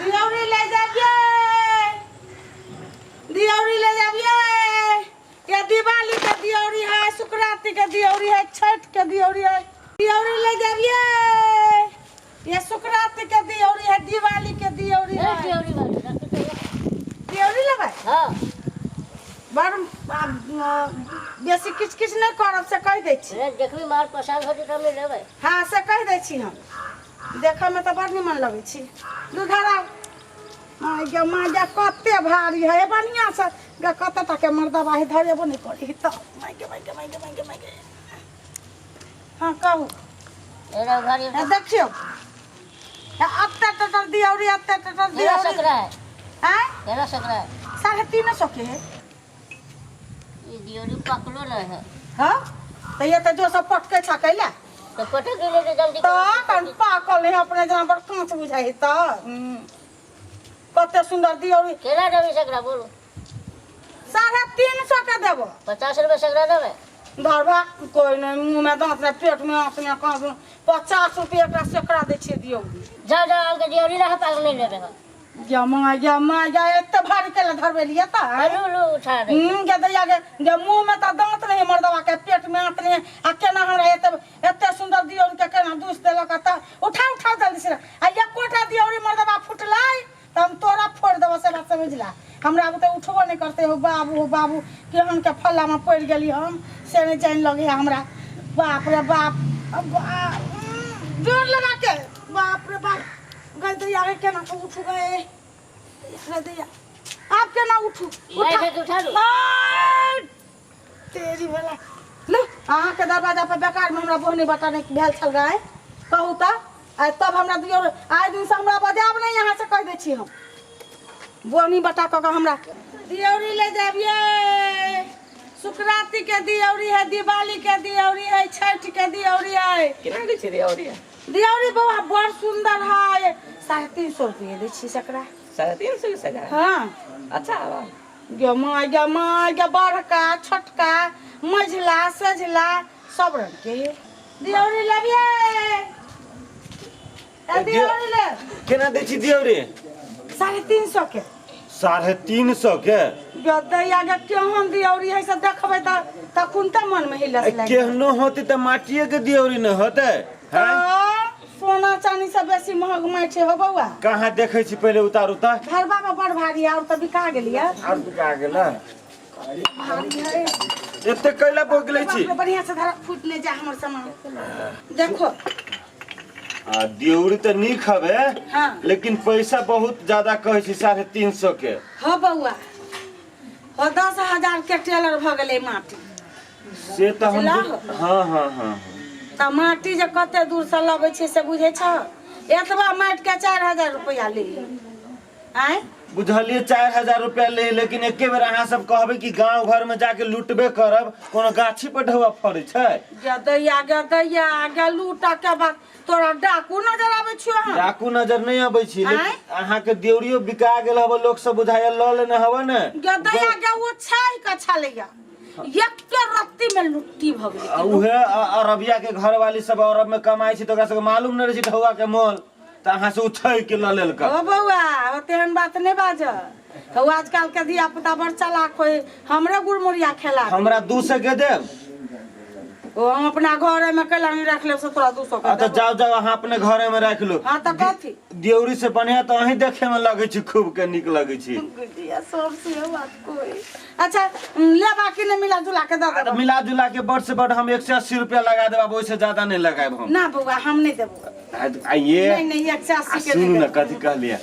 दियौरी ले जाबिए, दियौरी ले जाबिए। ये दिवाली के दियौरी है, शुक्राती के दियौरी है, छठ के दियौरी है। दियौरी ले जाबिए। ये शुक्राती के दियौरी है, दिवाली के दियौरी है। दियौरी लेबै? हां बड़ बेसी किछ किछ नहीं करब से कह दै छी। देखबी मार पसंद होती तो हम लेबै। हाँ से कह दै छी हम। देखै में तो बड़ निमन लगै छी। दूधरा माय गे माय गे कते भारी है, बढ़िया से गे कते तक मर्दा बाही धरेबो नहीं करी त माय गे माय गे माय गे माय गे माय गे। हां कहू एरा भारी देखियो अत्ते टटर दियौरी, अत्ते टटर एरा दियौरी सकरा है। हैं एरा सकरा है। 350 के है। ये दियोरी पकलो न है। हां तो ये तो जो सब पटके छकैला तो पटक ले तो जल्दी तो कन पाकल है अपने जना बड़ कांच बुझाई त कते सुंदर दियौरी। केला देबी सकरा बोलो। 350 के देबो। 50 रुपए सकरा देबे। धरबा कोई नहीं, मुंह में दांत में पेट में आंत में कहां 50 रुपया का सेकड़ा दे छी दियौरी। जा जा आके दियोरी रहा पागल नहीं लेबे। या माय जा एते भारी के धरबे लिए त लो लो उठा दे। के दैया के मुंह में त दांत नहीं मर्दवा के पेट में आंत नहीं आ केना हमरा एते सुंदर दियौरी के केना दूस देलक त उठा जल्दी से आ एक कोटा दियौरी मर्दवा फुटलाई त हम तोरा फोड़ देबो से बात समझला। हमरा तो उठबो नहीं करते हो बाबू केहन के फल्ला में पड़ गेली हम से नहीं जान लगे हमरा। बाप रे बाप जोर लगा के बाप रे बाप गई दैया के केना को उठ गए रे दैया। आप केना उठू उठा लो। तेरी वाला लो अहाँ के दरवाजा पे बेकार में हमरा बोहनी बताने भेल छल गए कहू त आ तब हमरा दियो आज दिन से हमरा बजाब नहीं यहाँ से कह दे छी हम बोहनी बता क हमरा दियौरी ले जाबिए। शुक्राती के दियौरी है, दिवाली के दियौरी है, छठ के दियौरी है। केना दे छी दियौरी? दियौरी बाबा बड़ सुंदर है। 350 रुपये दे छी सकरा। 350 के सगा? हाँ अच्छा बा। गे माय गे बड़का छोटका मझला सझला सब रंग के दियौरी लेबिए। दियौरी ले केना दे छी दियौरी? 350 के। 350 के? दैया गे केहन दियौरी है से देखबै त कुनता मन में हिलस लागे। केहनो होती त माटिए के दियौरी न होते हैं? सोना चांदी से बेसी महग माटी हो बउआ। कहाँ देखे छी पहले उतारू त? घरबा में बड़ भारी और त बिका गेलिए। और बिका गेला? भारी है। एते कैला बोक ले छी? बढ़िया से धरा फूट ले जा हमर सामान। देखो दियौरी त नीक हवे। हाँ। लेकिन पैसा बहुत ज्यादा कहे छी 350 के। हो बउआ हो 10,000 के टेलर भ गेलै माटी से त हम बुझलह? हाँ त माटी जे कते दूर से लबै छै से बुझै छ। एतबा माटी के 4,000 रुपया ले आय बुझलिए 4,000 रुपया ले, लेकिन एके बेर अहाँ सब कहबे कि गांव घर में जाके लूटबे करब कोनो गाछी पर ढवा फड़े छै। गे दैया गे लूटा के बात तोरा डाकू नजर आबै छियो हम? डाकू नजर नहीं आबै छी, लेकिन अहाँ के दियौरियो बिका गेल हबो, लोग सब बुझाया ल लेने हबो ने। गे दैया गे वो छाई का छलैया एक के रत्ती में लुट्टी भ गेलै। उहे अरबिया के घर वाली सब अरब में कमाई छी तो ओकरा सब मालूम नहीं रहे छी ढवा के मोल त अहाँ से उछै के ल लेल का। ओ बउआ ओ तेहन बात नहीं बाज। तो आजकल के दिया पुता बड़ चालाक होय, हमरे गुड़मुड़िया खेला। हमरा 200 के देब? ओ हम अपना घर में कैला नहीं रख ले से तोरा 200 का। तो जाओ अहाँ अपने घरे में रख लो। हां त कथी दियौरी से बढ़िया तो अहीं देखे में लगे छी, खूब के निक लगे छी। गुडिया सब से बात कोई। अच्छा ले बाकी ने मिला जुला के दे दे। मिला जुला के बड़ से बड़ हम 180 रुपया लगा देब, अब ओइसे ज्यादा नहीं लगाएब हम। ना बउआ हम नहीं देबो। आइए नहीं 180 के सुन दे। न कथी कहलिए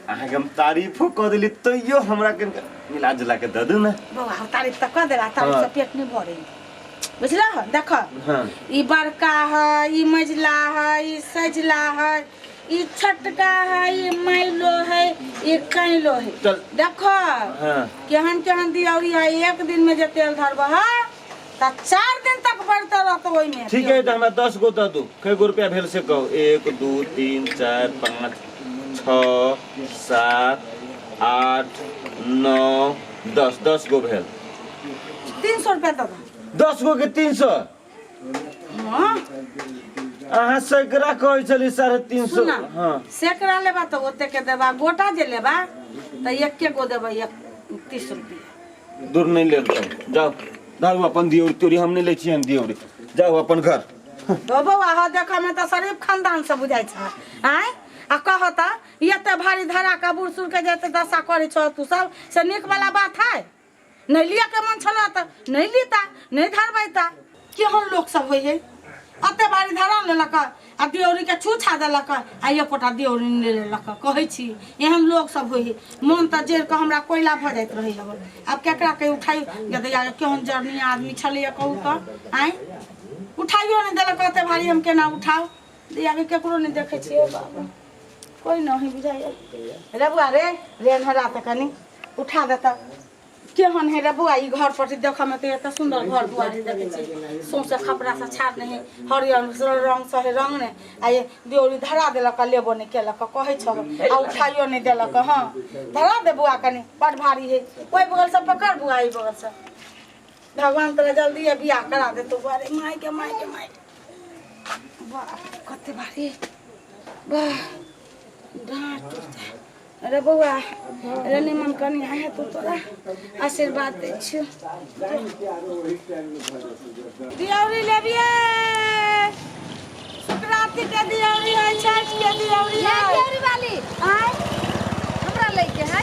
अहाँ के हम तारीफो क देली तो यो हमरा के मिला जुला के दे दू ना। बउआ हम तारीफ त क देला, तारीफ से पेट नहीं भरे बुझला। देखो हां ई बड़का है, ई मझला है, ई सजला है, ई छटका है, ई माइलो है, ई कैलो है। देखो केहन केहन दियौरी है। एक दिन में जे तेल धरबा त 4 दिन तक बढ़ते रहत ओइ में। ठीक है तो हमरा 10 गो दे दू। कै गो रुपया भेल से कहो? 1 2 3 4 5 6 7 8 9 10 गो भेल। 300 रुपया दे दो। 10 गो के 300? हां अहाँ सैकड़ा कहै छली 350। सुना हाँ सेकड़ा लेबा तो ओते के देबा, गोटा जे लेबा तो एक गो देबा 30 रुपया। दूर नहीं लेता जाओ दारू अपन दियोरी तोरी हम नहीं ले छी हम दियोरी जाओ अपन घर। तो बौआ ह देखा में तो शरीफ खानदान से बुझाई छ आय आ कहता एते भारी धरा का बूढ़ सुर के जेते दशा करे छ तू सब से निक वाला बात है। नहीं लिया के मन छला त नहीं लीता नहीं धरबैता केहन लोग सब होय है। अते भारी धरा लेलक आ दियोरी के छूछा देलक आ एकोटा दियोरी ले लेलक कहै छी एहन लोग सब होय है। मन त जेर के हमरा कोयला भ जाइत रही है। अब केकरा के उठाई गदया केहन जर्नी आदमी छलिए कहू त आय उठाइयो नहीं दिलक कहते भारी हम केना उठाओ दिया के केकरो नहीं देखे छिए बाबा कोई नहीं बुझाइए रे बुआ रे रेन हरा त कनी उठा देता केहन है रे बुआ ई घर पर देख में तो एत सुंदर घर दुआर देखे छी सौंसे खपड़ा से छाड़ नहीं हरियर रंग से रंग ने आ ये दियोरी धरा देलक लेबो नहीं केलक कहै छ आ उठाइयो नहीं देलक। हां धरा दे बुआ कनी बड़ भारी है ओई बगल से पकड़ बुआ ई बगल से भगवान तेरा जल्दी है बियाह करा दे तो बारे माई के वाह कते भारी वाह डांट अरे बउआ अरे निमन कनी है तो तोरा आशीर्वाद दे छियो दियौरी लेबिए शुक्राती के दियौरी है छठ के दियौरी है दियौरी वाली आय हमरा लेके है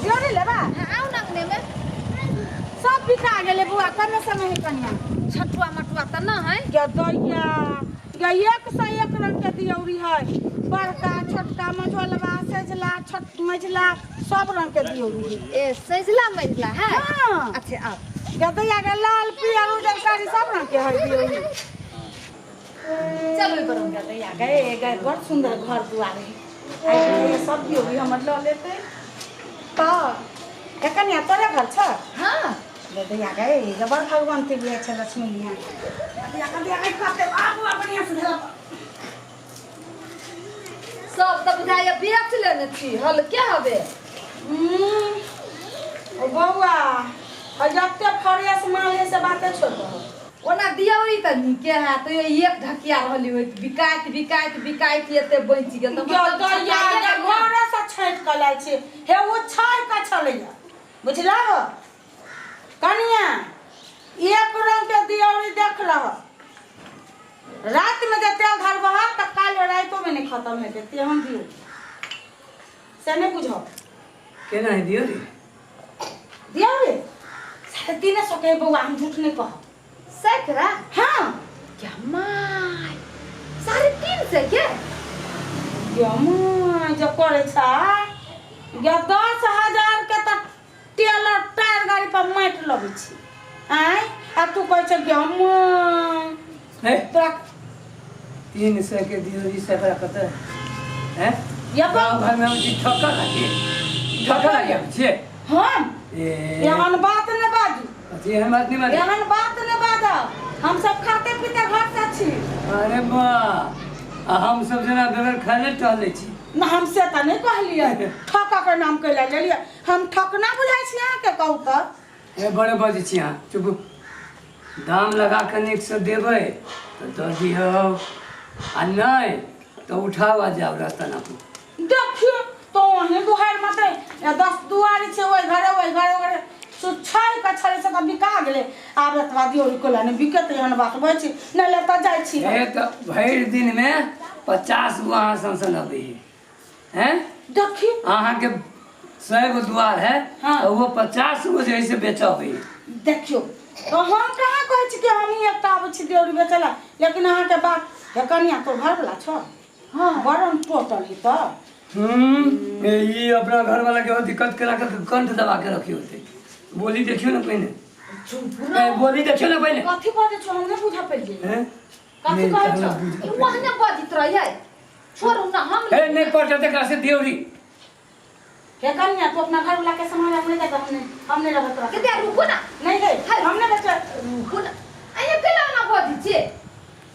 दियौरी लेबा आओ नंगने में सब बिका गेले बुआ कने समय है कनिया छठुआ मटुआ त न है क्या दैया या 101 रंग के दियौरी है बड़का छोटका मझोलवा सेजला छोट मझला सब रंग के दियौरी है। ए सैजला मजला है हां अच्छा अब क्या दैया के लाल पियर उजर कारी सब रंग के है दियौरी। चलो करो क्या दैया के बड़ सुंदर घर दुआर है आई ये सब दियौरी हम ल लेते तो एकनिया तोरे घर छ। हां दैया के जबर भगवान के लिए छ लक्ष्मी लिया दैया के खाते बाबू बढ़िया से धरा सब त बुझाइए बेच लेने छी हल क्या हबे ओ बउआ जते फरियस माले से बातें छोड़ ओना दियौरी त निके है तो एक ढकिया रहली होय बिकाइत एते बंच गेल त दैया के घर से छठ के लाय छी हे ओ छाय का छलैया बुझला कनिया एक रंग के दियौरी देख रह रात में जे तेल धरबह त काल रातो में नहीं खत्म हेते ते हम दियो से नहीं बुझो केना है दियोरी दियौरी 350 के बउआ हम झूठ नहीं कह सैकड़ा हां क्या माय 350 के यमा जो करे छ या 10,000 के त टेलर टायर गाड़ी पर माइट लगे छी आय आ तू कहै छ यमा है तोरा 300 के दियोरी से बड़ा कत है या गांव घर में जी ठका लगे छे हम ए एहन बात ने बाजू जी हम बात नहीं माने एहन बात ने बाजा हम सब खाते पीते घर से छी अरे वाह हम सब जना बगैर खाने टहले छी ना हमसे त नहीं कहलिए ठका के नाम कहला ले लिया हम ठकना बुझाई छी अहाँ के कहू त ए बड़े बाजी छी हां चुप दाम लगा के निक से देबै तो दऽ दियौ आ नहीं तो उठाओ आ जाओ रास्ता ना देखियो तो वही दुहार मते 10 दुआरी छे ओई घरे सुछाई का छले से त बिका गेले आब एतवा दियोरी कोला ने बिकत एहन बात होय छी न लेता जाय छी ए तो भर दिन में 50 गो अहाँ संसन अबै हैं देखियो अहाँ के 100 गो दुआर है हाँ। तो वो 50 गो जैसे बेचबै देखियो तो हम कहाँ कहै छी कि हम ही एकटा आबै छी दियोरी बेचला लेकिन अहाँ के बात हे कनिया तो घर वाला छ हां बरन टोटल ही त ये अपना घर वाला के दिक्कत करा कर कंठ दबा के रखी होते बोली देखियो ना पहले बोली देखियो ना पहले कथि बाजे छ हम नहीं बुझा पड़िए हैं कथि कहै छ वहने बजित रहिए छोड़ू ना हम ए नहीं पड़ते ते से दियोरी हे कन्या तो अपना घर वाला के सामान हमने देता हमने रखत रहा के रुको ना नहीं गई हमने बेचा रुको ना आये केला ना बजित छे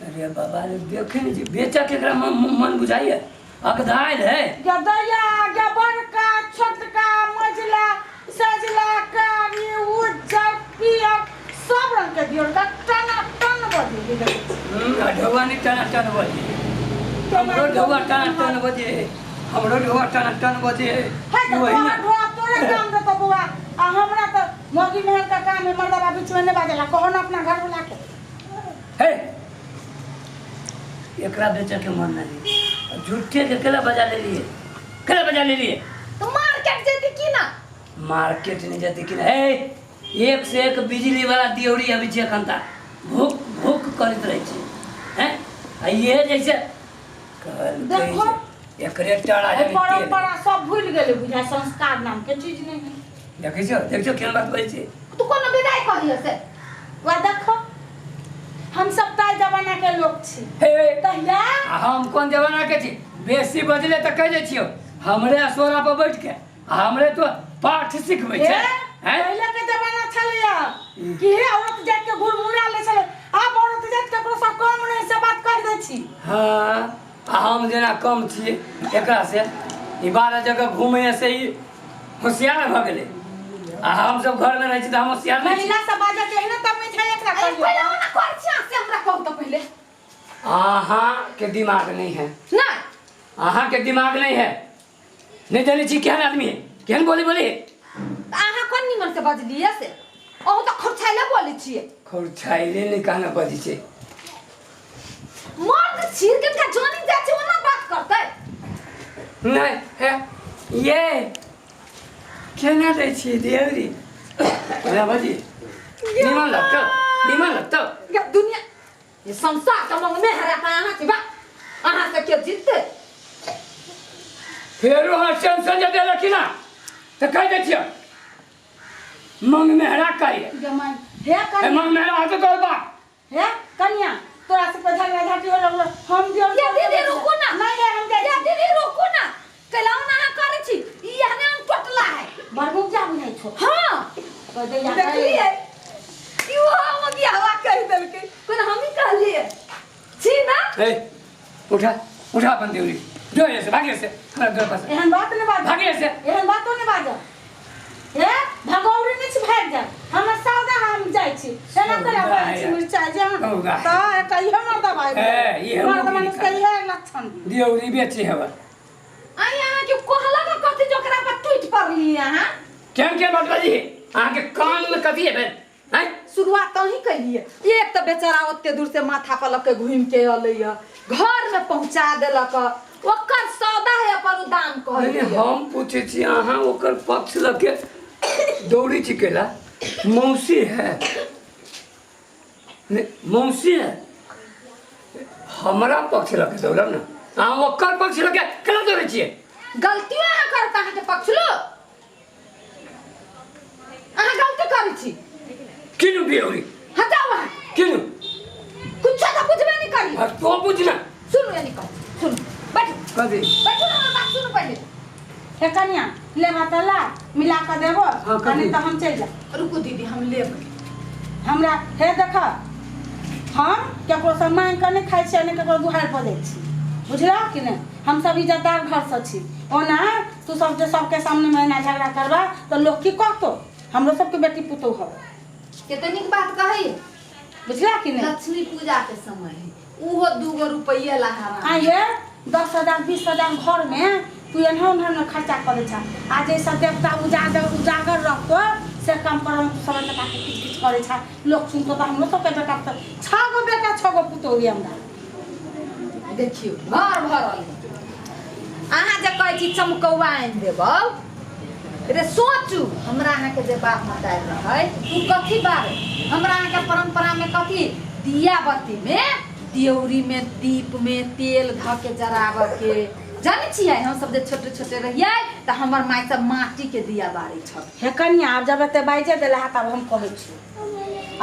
अरे बाबा रे देखे नहीं जी बेचा केकरा मन बुझाइए अगधाइल है गदया के बड़का छोटका मझला सजला कारी उज्जर पियर सब रंग के दियो टना टन बदी ढोवानी टना टन बजे हमरो ढोआ टन बजे हमरो ढोआ टन बजे है तो वही ना ढोआ तोरे काम दे तो बुआ आ हमरा तो मोगी मेहर का काम है मर्दवा बीच में नहीं बाजेला कहो ना अपना घर बुला के हे एकरा बेचा के मन नहीं झूठे के केला बजा ले लिए तो मार्केट जेती की ना मार्केट नहीं जाती कि हे एक से एक बिजली वाला दियौरी अभी छे खंता भूख भूख करत रहे छे हैं आ ये जैसे देखो एकरे टाड़ा ए जमी परंपरा सब भूल गेले बुझा संस्कार नाम के चीज नहीं है देखियो केन बात बोलै छे तू कोनो विदाई करियो से वा देखो हम सब ताई जमाना के लोग छी हे तहिया हम कौन जमाना के छी बेसी बजले त कह दे छियो हमरे असोरा पर बैठ के हमरे तो पाठ सिखबै छे हैं पहले के जमाना छलिया कि हे औरत जात के गुरमुरा ले छले अब औरत जात के कोसा कम नहीं से बात कह दे छी हां हम जेना कम छी एकरा से ई 12 जगह घूमे से ही होशियार भ गेले आ हम सब घर में रह छी त हम होशियार नहीं छी महिला सब बाजा के है ना तब मिठाई एकरा पहले करियो ना कर छी से हमरा कहू तो पहले आहा के दिमाग नहीं है ना आहा के दिमाग नहीं है नहीं जाने छी केहन आदमी है केहन बोली आहा कोन निमन से बजलिए से ओ तो खरछाइला बोली छिए खौरछाइले नहीं कहना बजी छे मर्द छीर के का जानी जा छी ओना बात करते नहीं है ये केना दै छी देवरी ना बजी निमन लगता ये दुनिया ये संसार का मंग में हरा का आहा छी बा आहा से के जीतते फिर वहाँ टेंशन जब देला कि ना तो कह दे छियो मंग में हरा करिए जमाई हे ए कन्या मंग में हरा तो कर बा हे कन्या तोरा से पे झगड़ा झाटी हो लगलो हम दियो ये दीदी रुको ना नहीं रे हम जाई ये दीदी रुको ना कलाऊ ना करे छी ई हने हम टोटला है बरमुख जा बुझाई छो हां कह दे या देखलिए क्यों हम अभी हवा कह देल के कोन हम ही कहलिए छी ना ए उठा अपन देवरी जो ऐसे भागे से हमरा घर पास एहन बात नहीं बाज भागे से एहन बातो नहीं बाज हे भगौरी नहीं छी भाग जा हम सौदा हम जाई छी सेना करे भाई छी मिर्चा जे त एटा इहे मर्दा भाई इहे मर्दा मानुष के इहे लक्षण देवरी बेचे हवा आई यहाँ के कोहला का कथी जोकरा पर टूट पड़ली यहाँ केन बात बजी अहाँ के कान में कथी है बे हैं शुरुआत तो ही कहिए एक तो बेचारा ओते दूर से माथा पर लके घूम के अलैया घर में पहुंचा देलक ओकर सौदा है अपन दाम नहीं कहलिए हम पूछे छी अहाँ ओकर पक्ष लगे दौड़ी चिकेला मौसी है मौसी है हमारा पक्ष लगे दौड़ब ना अहाँ ओकर पक्ष लगे केना दौड़े छियै गलतियों अहाँ करता है के पक्ष लो अहाँ गलती करै छी किनु बेउरी हटाओ वहाँ किनु कुछ तो बुझबे नहीं करी अब तो बुझना सुनो यानी कहो सुनो बैठो कथी बैठो ना बात सुनो पहले हे कन्या ले मतला मिला के देबो हाँ, कथी? नहीं तो हम चल जा रुको दीदी हम लेब हमरा हे देख हम केकरो से मांग के नहीं खाई छी नहीं केकरो दुहार पर दै छी बुझला कि नहीं हम सब इज्जतदार घर से छी ओना तू सब जे सबके सामने में ना झगड़ा करबा तो लोग की कहतो हमरो सबके बेटी पुतौ हो कितनी बात कही बुझला कि नहीं लक्ष्मी पूजा के समय है उहो 2 रुपया लहा आ ये 10,000 20,000 घर में तू एनहन में खर्चा करे छ आज ऐसा देवता उजागर रखतो से काम पर हम सब टका के किछ करे छ लोग सुनतो तो हमरो सबके बेटा त 6 गो बेटा 6 गो पुतौ रे हमरा देखियो घर भरल अहाँ जे कहै छी चमकौआ आनि देबौ रे सोचू हमरा अहाँ के जे बाप मतार रहै तू कथी बारे हमरा अहाँ के परंपरा में कथी दिया बत्ती में दियौरी में दीप में तेल ध के जराब के जानी छियै हम सब जे छोटे छोटे रहियै त हमर माय सब माटी के दिया बारै छ हे कन्या अब जब ते बाइजे देला तब हम कहै छी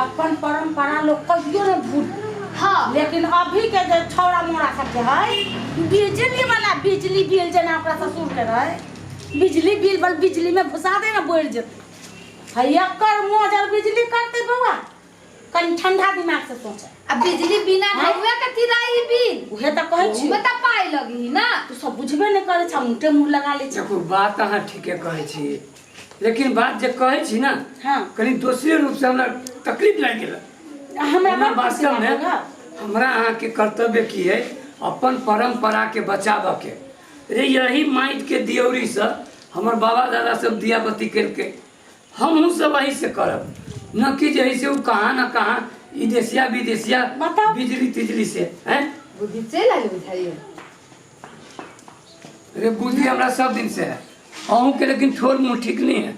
अपन परंपरा लोग कहियो न भूल हां लेकिन अभी के जो छौड़ा मोड़ा सब के है बिजली वाला बिजली बिल जना अपना ससुर के रहे बिजली बिल बल बिजली में घुसा दे ना बोल जते है एकर मोजर बिजली करते बउआ कहीं ठंडा दिमाग से सोच अब बिजली बिना ढौआ के तिराई बिल उहे त कहै छी में त पाई लगी ना तू सब बुझबे नहीं करे छ मुंटे मुंह लगा ले छ देखो बात अहाँ ठीके कहै छी लेकिन बात जे कहै छी ना हां कहीं दूसरे रूप से हमरा तकलीफ लाग गेल हमरा हमरा वास्तव में हमरा अहाँ के कर्तव्य की है अपन परंपरा के बचाव के। रे यही माइट के दियौरी से हमर बाबा दादा सब दिया बत्ती करके हमहू सब वही से करब, न कि जैसे वो कहाँ न कहाँ विदेशिया विदेशिया बताओ। बिजली तिजली से हैं। बुद्धि चल आइल बुझाइए। रे बुद्धि हमरा सब दिन से है, अहूँ के लेकिन ठोर मुँह ठीक नहीं है।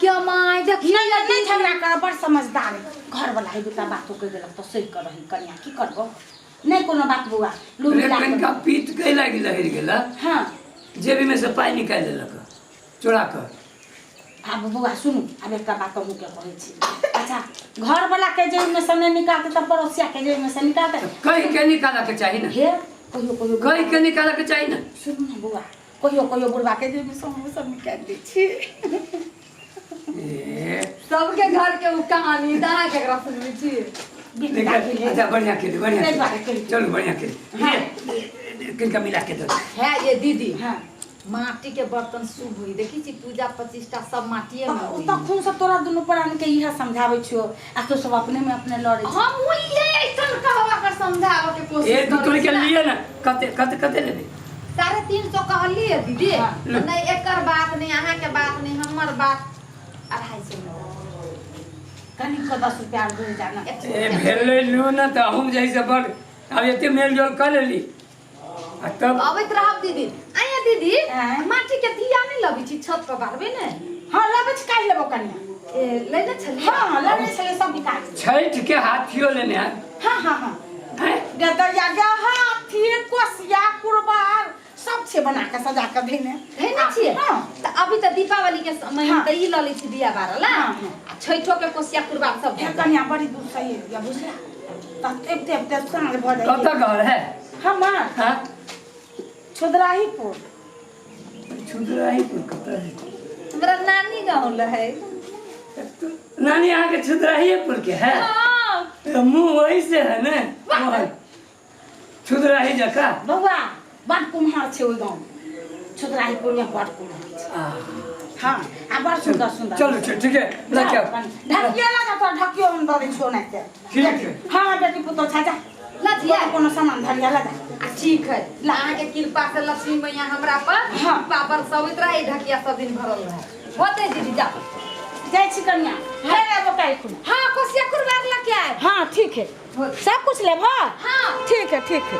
क्या माय देखिए नहीं झगड़ा कर, बड़ समझदार है घर वाला है। दूटा बात कह देलक तो सही कर रही कन्या की करबो, नहीं कोनो बात बुआ लूर रे मिला कनिका पीत के लागी लहर गेला, हाँ जेबी में से पाई निकाल लेलक चोरा कर। अब बुआ सुनू, अब एक बात कहूँ के कहै छी। अच्छा घर वाला के जेब में से नहीं निकालते तो पड़ोसिया के जेब में से निकालते। कहीं के निकाला के चाहिए ना, हे कहियो कहियो कहीं के निकाला के चाहिए ना। सुनू ना बुआ, कहियो कहियो बुढ़वा के जेब में से हम सब निकाल दै छी। ए, सबके घर के उ कहानी दाना केकरा सुनबै छी। निकाल। अच्छा बढ़िया खेली, बढ़िया नहीं बात खेली। करी। चलो बढ़िया खेली। हाँ। किनका मिला के दो। है ये दीदी हाँ माटी के बर्तन शुभ हुई देखी छी पूजा प्रतिष्ठा सब माटिए में हुई। तो खून सब तोरा दुनू प्राण के इहे समझाबै छियो, आ तो सब अपने में अपने लड़े छी। हम हुई है ऐसन कहवा कर समझावे के कोशिश ए तू तोड़ के करै छी। लिए ना कते कते कते ले दे। 350 कहली है दीदी। हाँ। नहीं एकर बात नहीं, अहाँ के बात नहीं, हमर बात 250 में। कनी को 10 रुपया दे जाना। ए भेले लो ना त हम जैसे बड़ अब एते मेल जोल कर लेली। आ तब अबैत रहब दीदी। आया दीदी हाँ। माटी के दिया नहीं लबी छी छत पर बारबे ने। हां लेबै छी, काहे लेबो कन्या। ए लेने छलिए। हां लेबै छले सब बिका। छैठ के हाथियो लेने आ। हां हां हां हैं? गदरिया गा हाथी कोसिया कुरबार सब छे बना के सजा के देने। देने छिए। हां त अभी त दीपावली के समय हाँ। त ई ल लै छी दिया बारला। हाँ, हाँ। आ छैठो के कोसिया कुरबान सब हे भेल। कन्या बड़ी दूर से ये या बुझला। त एते सांग भ जाई। कत घर है? हमार हां छुदराहीपुर। छुदराहीपुर कत है? हमरा नानी गांव ल है। नानी यहाँ के छुदराहीपुर के है। हां मुंह वही से है ना, वही छुदराही जका। बउआ बड़ कुम्हार छे ओइ गांव। छुदराहीपुर में बड़ कुम्हार छे। आ, हां आ बड़ सुंदर सुंदर। चलो ठीक है रखियो। ढकिया लगा तो ढकियो हम दे छो नहीं के। ठीक है। हां बेटी पुतो छाजा लथिया कोनो सामान धरिया लगा। ठीक है। अहाँ के कृपा से लक्ष्मी मैया हमरा पर हाँ। पापर सवित्रा ई ढकिया सब दिन भरल रहे। होते दीदी जा। जय छी कन्या। हे रे बताई खुद। हां कोसिया कुरबार ला के आए। हाँ ठीक है, सब कुछ ले भा। हाँ। ठीक है ठीक है।